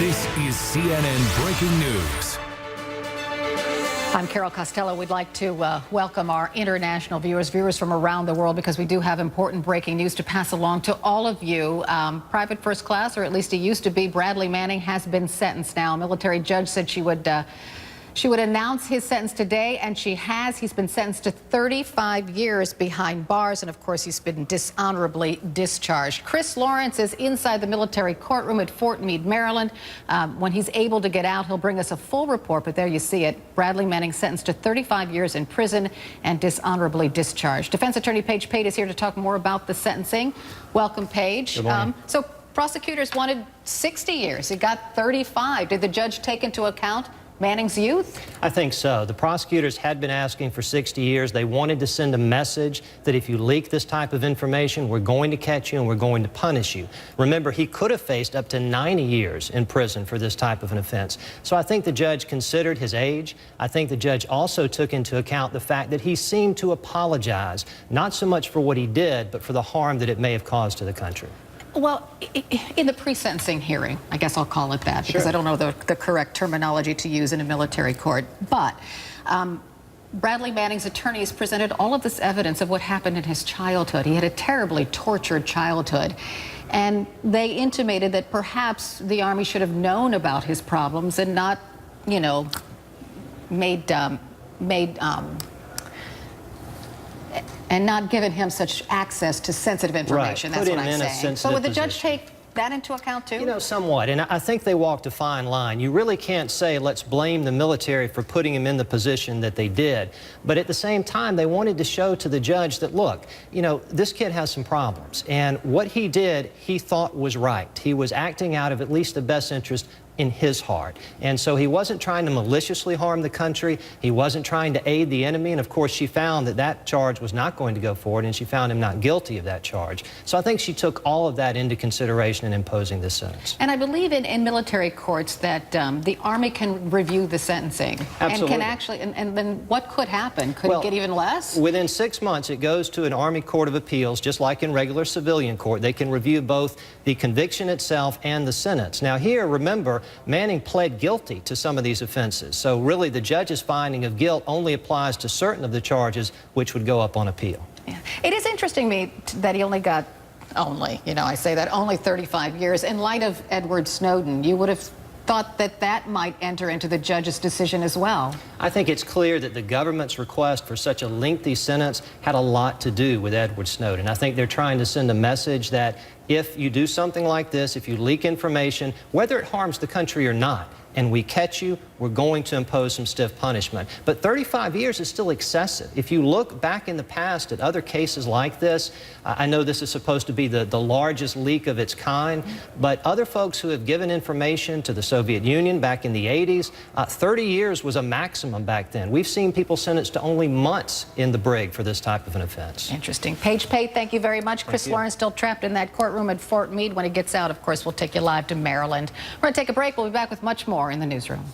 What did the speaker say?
This is CNN Breaking News. I'm Carol Costello. We'd like to welcome our international viewers from around the world, because we do have important breaking news to pass along to all of you. Private first class, or at least he used to be, Bradley Manning has been sentenced now. A military judge said she would announce his sentence today, and she has. He's been sentenced to 35 years behind bars, and of course he's been dishonorably discharged. Chris Lawrence is inside the military courtroom at Fort Meade, Maryland. When he's able to get out, he'll bring us a full report, but there you see it. Bradley Manning sentenced to 35 years in prison and dishonorably discharged. Defense attorney Pate is here to talk more about the sentencing. Welcome, Paige. Good morning. So prosecutors wanted 60 years. He got 35. Did the judge take into account Manning's youth? I think so. The prosecutors had been asking for 60 years. They wanted to send a message that if you leak this type of information, we're going to catch you and we're going to punish you. Remember, he could have faced up to 90 years in prison for this type of an offense. So I think the judge considered his age. I think the judge also took into account the fact that he seemed to apologize, not so much for what he did, but for the harm that it may have caused to the country. Well, in the pre-sentencing hearing, I guess I'll call it that, because I don't know the correct terminology to use in a military court, but Bradley Manning's attorneys presented all of this evidence of what happened in his childhood. He had a terribly tortured childhood, and they intimated that perhaps the Army should have known about his problems and not, you know, and not given him such access to sensitive information. Right. That's what I'm saying. So would the judge position. take that into account too? You know, somewhat, and I think they walked a fine line. You really can't say, let's blame the military for putting him in the position that they did. But at the same time, they wanted to show to the judge that, look, you know, this kid has some problems. And what he did, he thought was right. He was acting out of at least the best interest in his heart. And so he wasn't trying to maliciously harm the country. He wasn't trying to aid the enemy. And of course, she found that that charge was not going to go forward, and she found him not guilty of that charge. So I think she took all of that into consideration in imposing this sentence. And I believe in military courts that the Army can review the sentencing. Absolutely. And can actually, and then what could happen? Could it get even less? Within 6 months, it goes to an Army Court of Appeals, just like in regular civilian court. They can review both the conviction itself and the sentence. Now here, remember, Manning pled guilty to some of these offenses. So really, the judge's finding of guilt only applies to certain of the charges, which would go up on appeal. Yeah. It is interesting to me that he only got, I say that, only 35 years. In light of Edward Snowden, you would have thought that that might enter into the judge's decision as well. I think it's clear that the government's request for such a lengthy sentence had a lot to do with Edward Snowden. I think they're trying to send a message that if you do something like this, if you leak information, whether it harms the country or not, and we catch you, we're going to impose some stiff punishment. But 35 years is still excessive. If you look back in the past at other cases like this, I know this is supposed to be the largest leak of its kind, but other folks who have given information to the Soviet Union back in the 80s, 30 years was a maximum back then. We've seen people sentenced to only months in the brig for this type of an offense. Interesting. Paige Pate, thank you very much. Chris Lawrence still trapped in that courtroom at Fort Meade. When he gets out, of course, we'll take you live to Maryland. We're going to take a break. We'll be back with much more in the newsroom.